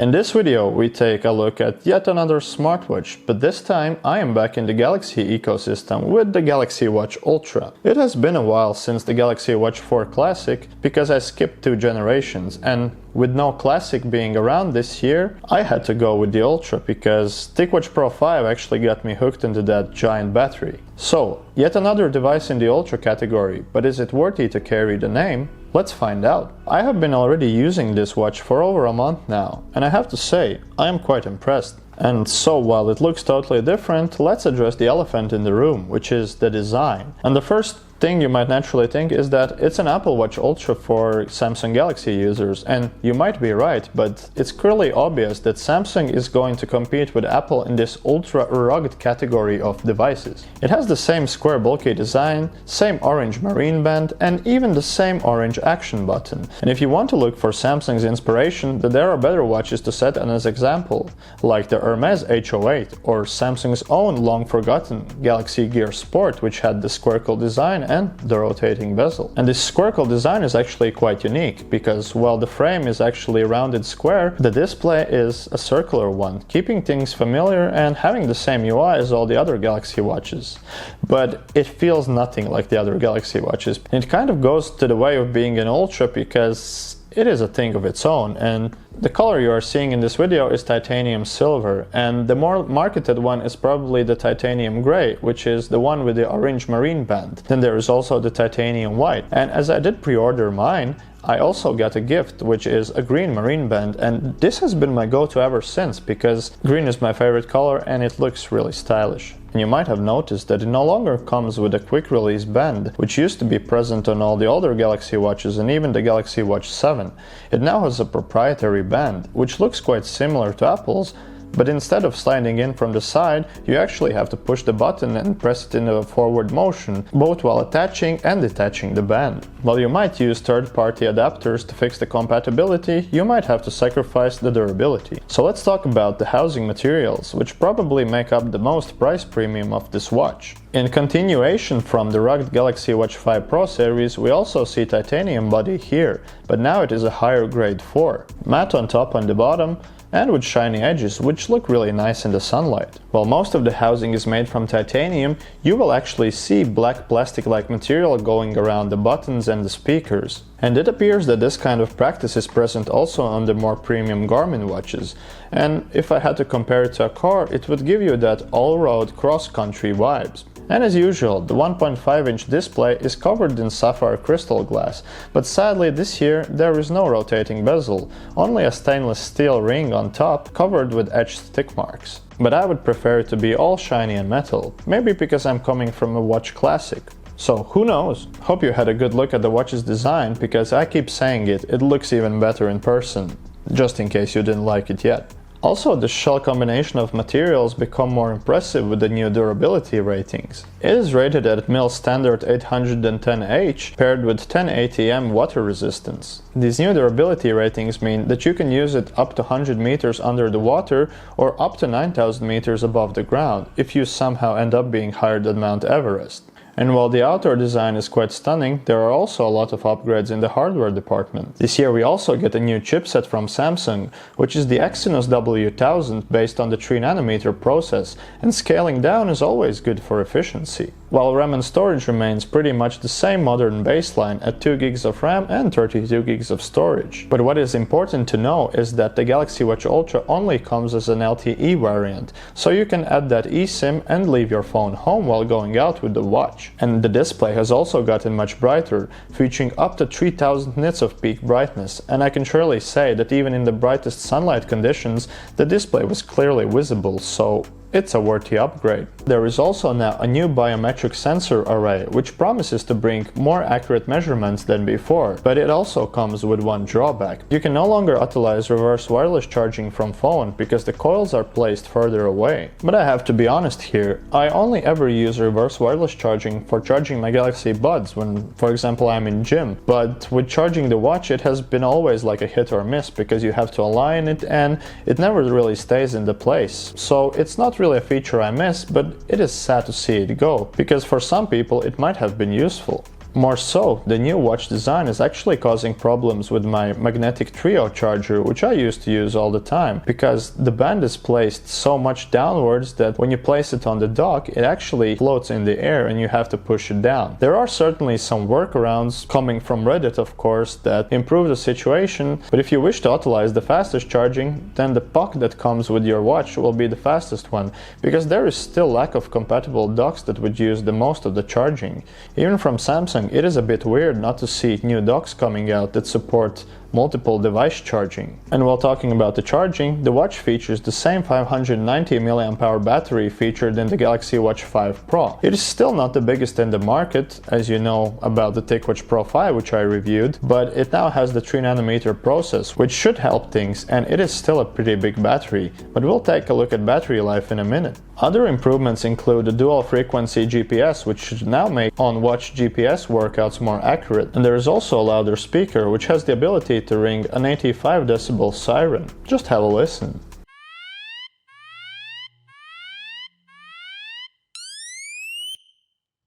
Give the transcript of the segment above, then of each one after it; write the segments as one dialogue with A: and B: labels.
A: In this video we take a look at yet another smartwatch, but this time I am back in the Galaxy ecosystem with the Galaxy Watch Ultra. It has been a while since the Galaxy Watch 4 Classic because I skipped 2 generations, and with no Classic being around this year, I had to go with the Ultra because TicWatch Pro 5 actually got me hooked into that giant battery. So, yet another device in the Ultra category, but is it worthy to carry the name? Let's find out. I have been already using this watch for over a month now, and I have to say, I am quite impressed. And so while it looks totally different, let's address the elephant in the room, which is the design. And the first thing you might naturally think is that it's an Apple Watch Ultra for Samsung Galaxy users, and you might be right, but it's clearly obvious that Samsung is going to compete with Apple in this ultra rugged category of devices. It has the same square bulky design, same orange marine band, and even the same orange action button. And if you want to look for Samsung's inspiration, then there are better watches to set as an example, like the Hermes H08 or Samsung's own long forgotten Galaxy Gear Sport, which had the squircle design and the rotating bezel. And this squircle design is actually quite unique because while the frame is actually a rounded square, the display is a circular one, keeping things familiar and having the same UI as all the other Galaxy watches. But it feels nothing like the other Galaxy watches. It kind of goes to the way of being an Ultra because it is a thing of its own, and the color you are seeing in this video is titanium silver, and the more marketed one is probably the titanium gray, which is the one with the orange marine band. Then there is also the titanium white, and as I did pre-order mine, I also got a gift, which is a green marine band, and this has been my go-to ever since because green is my favorite color and it looks really stylish. And you might have noticed that it no longer comes with a quick release band, which used to be present on all the older Galaxy watches and even the Galaxy Watch 7. It now has a proprietary band, which looks quite similar to Apple's, but instead of sliding in from the side, you actually have to push the button and press it in a forward motion, both while attaching and detaching the band. While you might use third-party adapters to fix the compatibility, you might have to sacrifice the durability. So let's talk about the housing materials, which probably make up the most price premium of this watch. In continuation from the rugged Galaxy Watch 5 Pro series, we also see titanium body here, but now it is a higher grade 4. Matte on top and the bottom, and with shiny edges, which look really nice in the sunlight. While most of the housing is made from titanium, you will actually see black plastic-like material going around the buttons and the speakers. And it appears that this kind of practice is present also on the more premium Garmin watches. And if I had to compare it to a car, it would give you that all-road cross-country vibes. And as usual, the 1.5-inch display is covered in sapphire crystal glass, but sadly this year there is no rotating bezel, only a stainless steel ring on top covered with etched tick marks. But I would prefer it to be all shiny and metal, maybe because I'm coming from a watch classic. So who knows? Hope you had a good look at the watch's design, because I keep saying it looks even better in person, just in case you didn't like it yet. Also, the shell combination of materials become more impressive with the new durability ratings. It is rated at mil standard 810H paired with 10 ATM water resistance. These new durability ratings mean that you can use it up to 100 meters under the water or up to 9,000 meters above the ground if you somehow end up being higher than Mount Everest. And while the outdoor design is quite stunning, there are also a lot of upgrades in the hardware department. This year we also get a new chipset from Samsung, which is the Exynos W1000 based on the 3nm process, and scaling down is always good for efficiency. While RAM and storage remains pretty much the same modern baseline at 2 GB of RAM and 32 GB of storage. But what is important to know is that the Galaxy Watch Ultra only comes as an LTE variant, so you can add that eSIM and leave your phone home while going out with the watch. And the display has also gotten much brighter, featuring up to 3000 nits of peak brightness, and I can surely say that even in the brightest sunlight conditions, the display was clearly visible, so it's a worthy upgrade. There is also now a new biometric sensor array, which promises to bring more accurate measurements than before, but it also comes with one drawback. You can no longer utilize reverse wireless charging from phone because the coils are placed further away. But I have to be honest here, I only ever use reverse wireless charging for charging my Galaxy Buds when, for example, I'm in gym. But with charging the watch, it has been always like a hit or miss because you have to align it and it never really stays in the place. So it's not really a feature I miss, but it is sad to see it go, because for some people it might have been useful. More so, the new watch design is actually causing problems with my Magnetic Trio charger, which I used to use all the time, because the band is placed so much downwards that when you place it on the dock, it actually floats in the air and you have to push it down. There are certainly some workarounds coming from Reddit, of course, that improve the situation, but if you wish to utilize the fastest charging, then the puck that comes with your watch will be the fastest one, because there is still lack of compatible docks that would use the most of the charging. Even from Samsung, it is a bit weird not to see new docks coming out that support multiple device charging. And while talking about the charging, the watch features the same 590 mAh battery featured in the Galaxy Watch 5 Pro. It is still not the biggest in the market, as you know about the TicWatch Pro 5, which I reviewed, but it now has the 3nm process, which should help things, and it is still a pretty big battery, but we'll take a look at battery life in a minute. Other improvements include the dual frequency GPS, which should now make on-watch GPS workouts more accurate, and there is also a louder speaker, which has the ability to ring an 85 decibel siren. Just have a listen.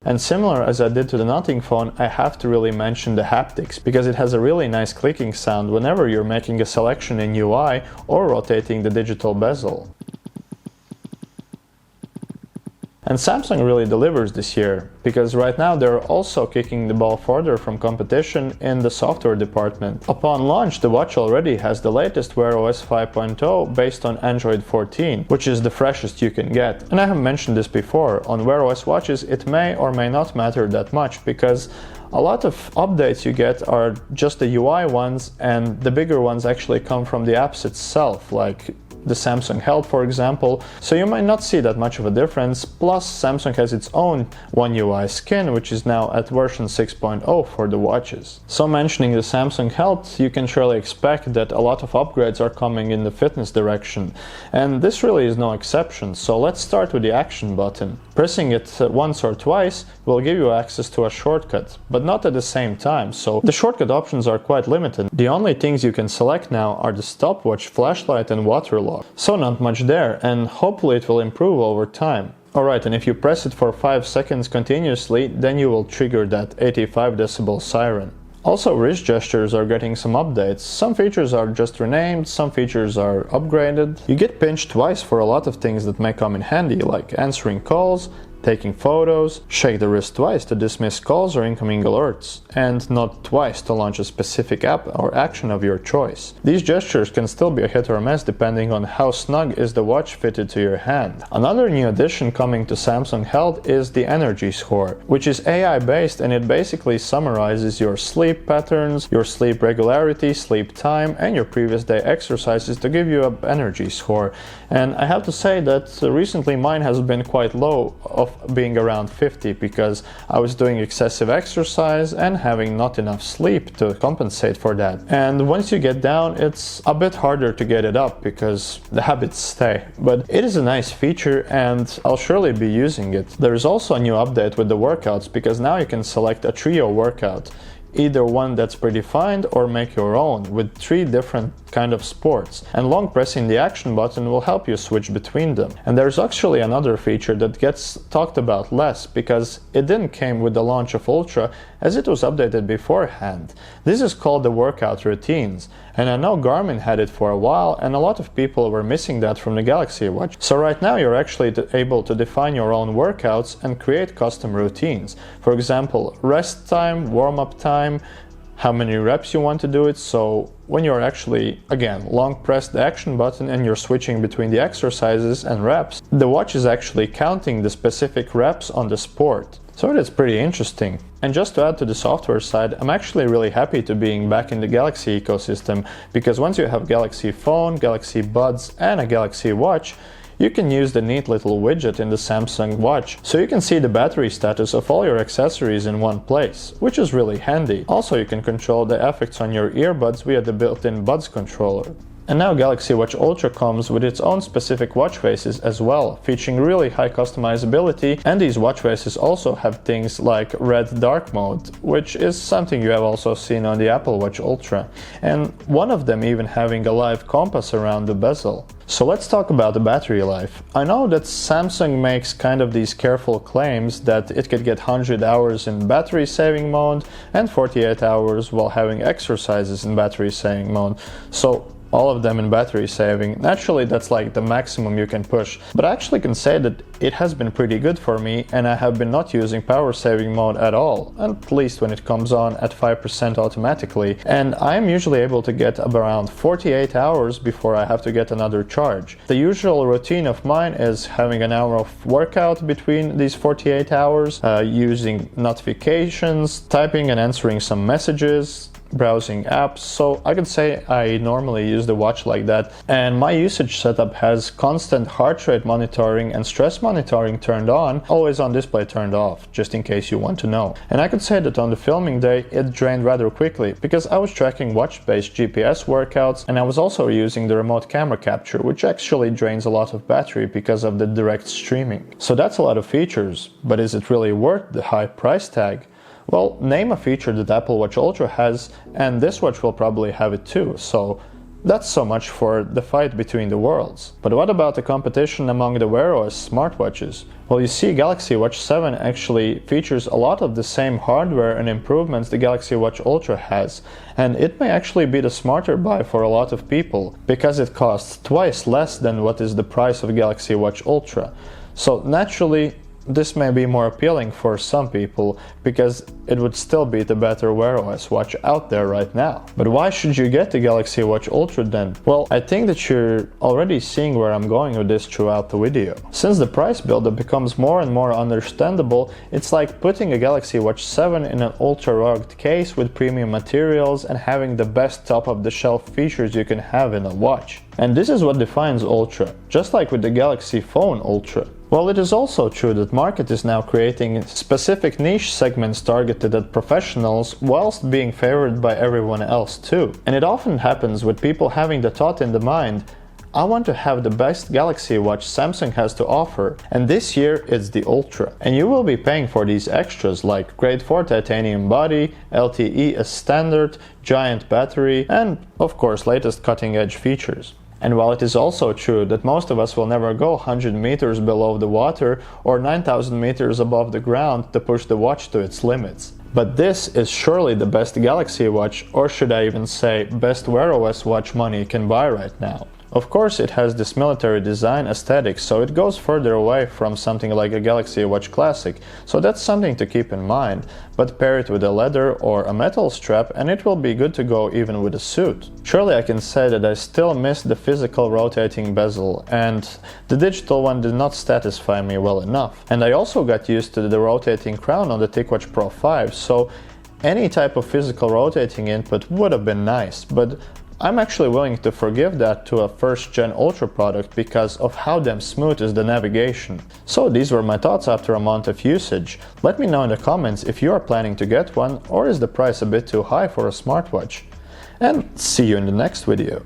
A: And similar as I did to the Nothing phone, I have to really mention the haptics, because it has a really nice clicking sound whenever you're making a selection in UI or rotating the digital bezel. And Samsung really delivers this year, because right now they're also kicking the ball further from competition in the software department. Upon launch, the watch already has the latest Wear OS 5.0 based on Android 14, which is the freshest you can get. And I have mentioned this before, on Wear OS watches it may or may not matter that much, because a lot of updates you get are just the UI ones, and the bigger ones actually come from the apps itself, like the Samsung Health, for example, so you might not see that much of a difference. Plus, Samsung has its own One UI skin, which is now at version 6.0 for the watches. So mentioning the Samsung Health, you can surely expect that a lot of upgrades are coming in the fitness direction, and this really is no exception. So let's start with the action button. Pressing it once or twice will give you access to a shortcut, but not at the same time, so the shortcut options are quite limited. The only things you can select now are the stopwatch, flashlight and water lock. So not much there, and hopefully it will improve over time. Alright, and if you press it for 5 seconds continuously, then you will trigger that 85 decibel siren. Also, wrist gestures are getting some updates. Some features are just renamed, some features are upgraded. You get pinched twice for a lot of things that may come in handy, like answering calls, taking photos, shake the wrist twice to dismiss calls or incoming alerts, and not twice to launch a specific app or action of your choice. These gestures can still be a hit or miss depending on how snug is the watch fitted to your hand. Another new addition coming to Samsung Health is the Energy Score, which is AI based, and it basically summarizes your sleep patterns, your sleep regularity, sleep time, and your previous day exercises to give you an energy score. And I have to say that recently mine has been quite low, of being around 50, because I was doing excessive exercise and having not enough sleep to compensate for that. And once you get down, it's a bit harder to get it up because the habits stay. But it is a nice feature and I'll surely be using it. There is also a new update with the workouts, because now you can select a trio workout, either one that's predefined or make your own, with 3 different kind of sports, and long pressing the action button will help you switch between them. And there's actually another feature that gets talked about less, because it didn't came with the launch of Ultra, as it was updated beforehand. This is called the workout routines, and I know Garmin had it for a while, and a lot of people were missing that from the Galaxy Watch. So right now you're actually able to define your own workouts and create custom routines. For example, rest time, warm-up time, how many reps you want to do it. So when you're actually, again, long press the action button and you're switching between the exercises and reps, the watch is actually counting the specific reps on the sport. So that's pretty interesting. And just to add to the software side, I'm actually really happy to being back in the Galaxy ecosystem, because once you have Galaxy Phone, Galaxy Buds and a Galaxy Watch, you can use the neat little widget in the Samsung Watch, so you can see the battery status of all your accessories in one place, which is really handy. Also, you can control the effects on your earbuds via the built-in Buds controller. And now Galaxy Watch Ultra comes with its own specific watch faces as well, featuring really high customizability, and these watch faces also have things like red dark mode, which is something you have also seen on the Apple Watch Ultra, and one of them even having a live compass around the bezel. So let's talk about the battery life. I know that Samsung makes kind of these careful claims that it could get 100 hours in battery saving mode and 48 hours while having exercises in battery saving mode. So all of them in battery saving. Naturally, that's like the maximum you can push, but I actually can say that it has been pretty good for me, and I have been not using power saving mode at all, at least when it comes on at 5% automatically, and I am usually able to get around 48 hours before I have to get another charge. The usual routine of mine is having an hour of workout between these 48 hours, using notifications, typing and answering some messages, browsing apps. So I could say I normally use the watch like that, and my usage setup has constant heart rate monitoring and stress monitoring turned on, always on display turned off, just in case you want to know. And I could say that on the filming day it drained rather quickly, because I was tracking watch-based GPS workouts, and I was also using the remote camera capture, which actually drains a lot of battery because of the direct streaming. So that's a lot of features, but is it really worth the high price tag? Well, name a feature that Apple Watch Ultra has, and this watch will probably have it too, so that's so much for the fight between the worlds. But what about the competition among the Wear OS smartwatches? Well, you see, Galaxy Watch 7 actually features a lot of the same hardware and improvements the Galaxy Watch Ultra has, and it may actually be the smarter buy for a lot of people, because it costs twice less than what is the price of Galaxy Watch Ultra. So naturally, this may be more appealing for some people, because it would still be the better Wear OS watch out there right now. But why should you get the Galaxy Watch Ultra then? Well, I think that you're already seeing where I'm going with this throughout the video. Since the price buildup becomes more and more understandable, it's like putting a Galaxy Watch 7 in an ultra-rugged case with premium materials and having the best top-of-the-shelf features you can have in a watch. And this is what defines Ultra, just like with the Galaxy Phone Ultra. Well, it is also true that market is now creating specific niche segments targeted at professionals, whilst being favored by everyone else too. And it often happens with people having the thought in the mind, I want to have the best Galaxy Watch Samsung has to offer, and this year it's the Ultra. And you will be paying for these extras like grade 4 titanium body, LTE as standard, giant battery, and of course latest cutting edge features. And while it is also true that most of us will never go 100 meters below the water or 9,000 meters above the ground to push the watch to its limits, but this is surely the best Galaxy Watch, or should I even say best Wear OS watch money can buy right now. Of course, it has this military design aesthetic, so it goes further away from something like a Galaxy Watch Classic, so that's something to keep in mind, but pair it with a leather or a metal strap and it will be good to go even with a suit. Surely I can say that I still miss the physical rotating bezel, and the digital one did not satisfy me well enough. And I also got used to the rotating crown on the TicWatch Pro 5, so any type of physical rotating input would have been nice, but I'm actually willing to forgive that to a first-gen Ultra product because of how damn smooth is the navigation. So these were my thoughts after a month of usage. Let me know in the comments if you are planning to get one, or is the price a bit too high for a smartwatch. And see you in the next video.